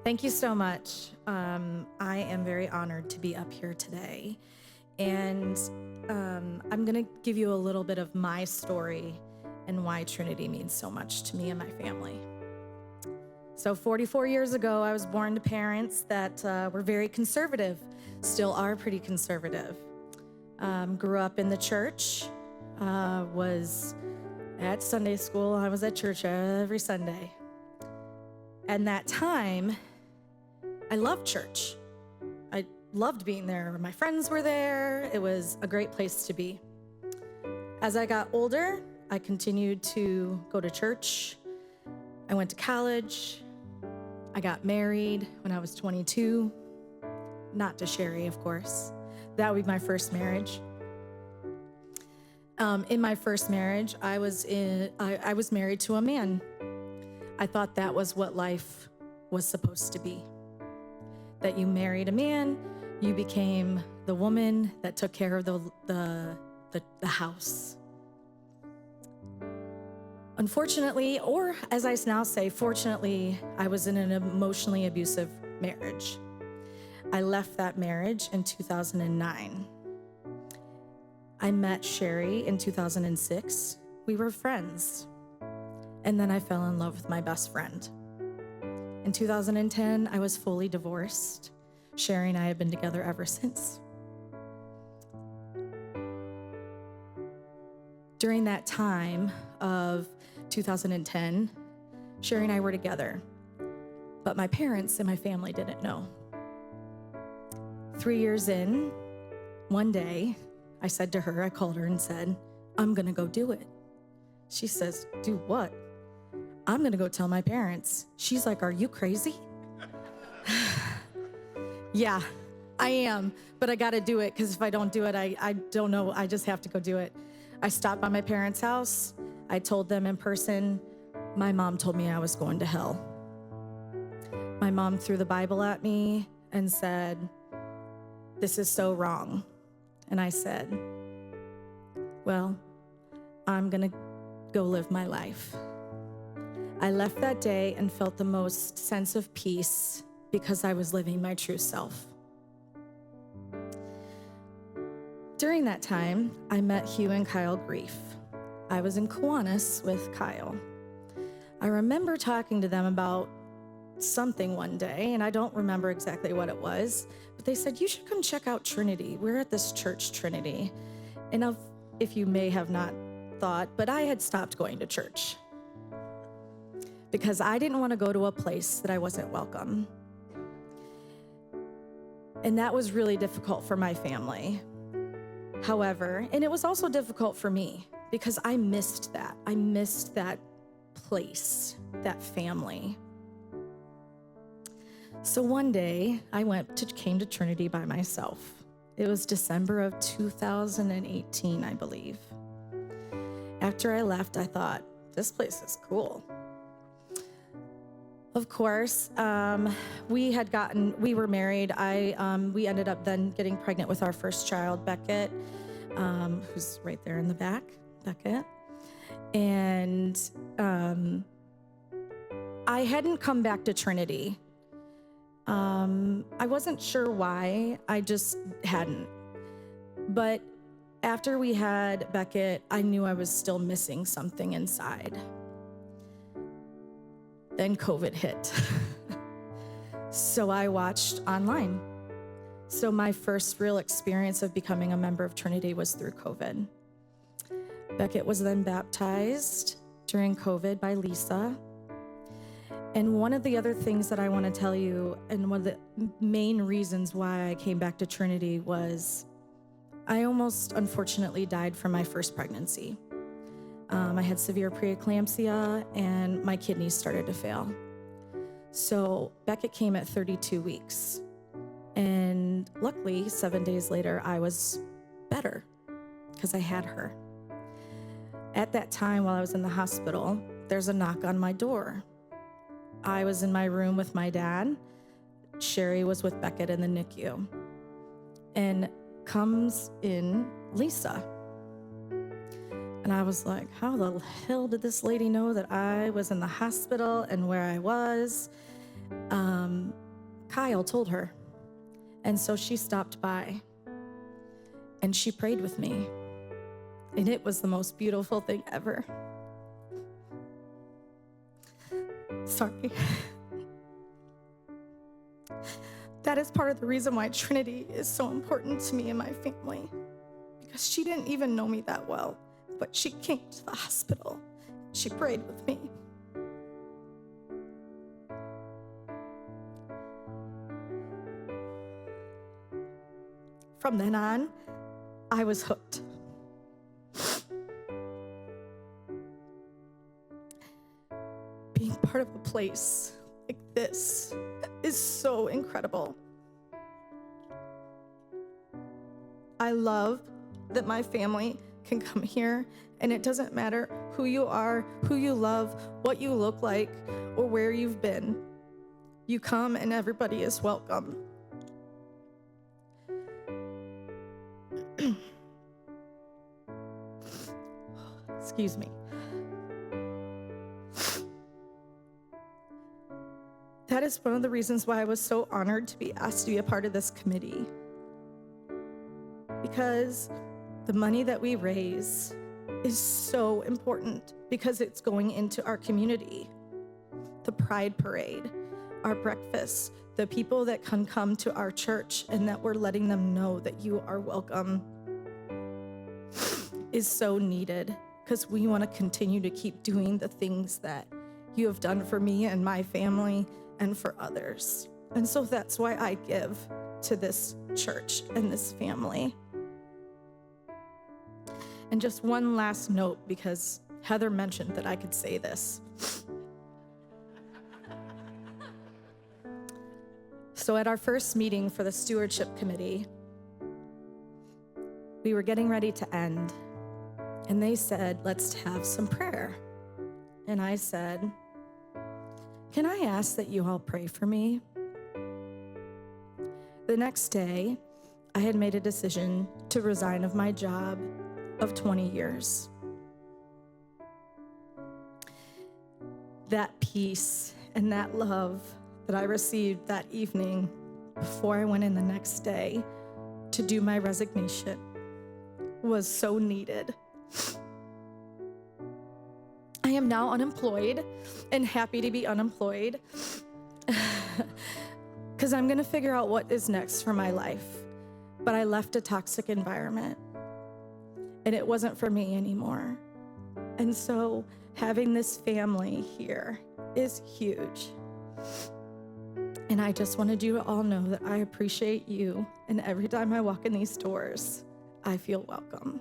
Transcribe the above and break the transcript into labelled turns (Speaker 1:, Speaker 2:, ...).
Speaker 1: Thank you so much. I am very honored to be up here today. And I'm going to give you a little bit of my story and why Trinity means so much to me and my family. So 44 years ago, I was born to parents that were very conservative, still are pretty conservative. Grew up in the church, was at Sunday school. I was at church every Sunday. And that time, I loved church. I loved being there. My friends were there. It was a great place to be. As I got older, I continued to go to church. I went to college. I got married when I was 22. Not to Sherry, of course. That would be my first marriage. In my first marriage, I was married to a man. I thought that was what life was supposed to be. That you married a man, you became the woman that took care of the house. Unfortunately, or as I now say, fortunately, I was in an emotionally abusive marriage. I left that marriage in 2009. I met Sherry in 2006. We were friends. And then I fell in love with my best friend. In 2010, I was fully divorced. Sherry and I have been together ever since. During that time of 2010, Sherry and I were together, but my parents and my family didn't know. 3 years in, one day, I said to her, I called her and said, I'm gonna go do it. She says, do what? I'm gonna go tell my parents. She's like, are you crazy? Yeah, I am, but I gotta do it, because if I don't do it, I don't know, I just have to go do it. I stopped by my parents' house. I told them in person. My mom told me I was going to hell. My mom threw the Bible at me and said, this is so wrong. And I said, well, I'm gonna go live my life. I left that day and felt the most sense of peace because I was living my true self. During that time, I met Hugh and Kyle Grief. I was in Kiwanis with Kyle. I remember talking to them about something one day, and I don't remember exactly what it was, but they said, you should come check out Trinity. We're at this church, Trinity. And if you may have not thought, but I had stopped going to church because I didn't want to go to a place that I wasn't welcome. And that was really difficult for my family. However, and it was also difficult for me because I missed that. I missed that place, that family. So one day I came to Trinity by myself. It was December of 2018, I believe. After I left, I thought, this place is cool. Of course, we were married. We ended up then getting pregnant with our first child, Beckett, who's right there in the back, Beckett. And I hadn't come back to Trinity. I wasn't sure why, I just hadn't. But after we had Beckett, I knew I was still missing something inside. Then COVID hit. So I watched online. So my first real experience of becoming a member of Trinity was through COVID. Beckett was then baptized during COVID by Lisa. And one of the other things that I want to tell you, and one of the main reasons why I came back to Trinity, was I almost unfortunately died from my first pregnancy. I had severe preeclampsia and my kidneys started to fail. So Beckett came at 32 weeks. And luckily, 7 days later, I was better because I had her. At that time, while I was in the hospital, there's a knock on my door. I was in my room with my dad. Sherry was with Beckett in the NICU. And comes in Lisa. And I was like, how the hell did this lady know that I was in the hospital and where I was? Kyle told her. And so she stopped by and she prayed with me. And it was the most beautiful thing ever. Sorry. That is part of the reason why Trinity is so important to me and my family. Because she didn't even know me that well, but she came to the hospital. She prayed with me. From then on, I was hooked. Being part of a place like this is so incredible. I love that my family can come here, and it doesn't matter who you are, who you love, what you look like, or where you've been. You come and everybody is welcome. Excuse me. That is one of the reasons why I was so honored to be asked to be a part of this committee. Because the money that we raise is so important because it's going into our community. The Pride Parade, our breakfast, the people that can come to our church and that we're letting them know that you are welcome is so needed because we want to continue to keep doing the things that you have done for me and my family and for others. And so that's why I give to this church and this family. And just one last note, because Heather mentioned that I could say this. So at our first meeting for the stewardship committee, we were getting ready to end, and they said, let's have some prayer. And I said, can I ask that you all pray for me? The next day, I had made a decision to resign of my job of 20 years. That peace and that love that I received that evening before I went in the next day to do my resignation was so needed. I am now unemployed and happy to be unemployed because I'm going to figure out what is next for my life. But I left a toxic environment and it wasn't for me anymore. And so having this family here is huge. And I just wanted you to all know that I appreciate you. And every time I walk in these doors, I feel welcome.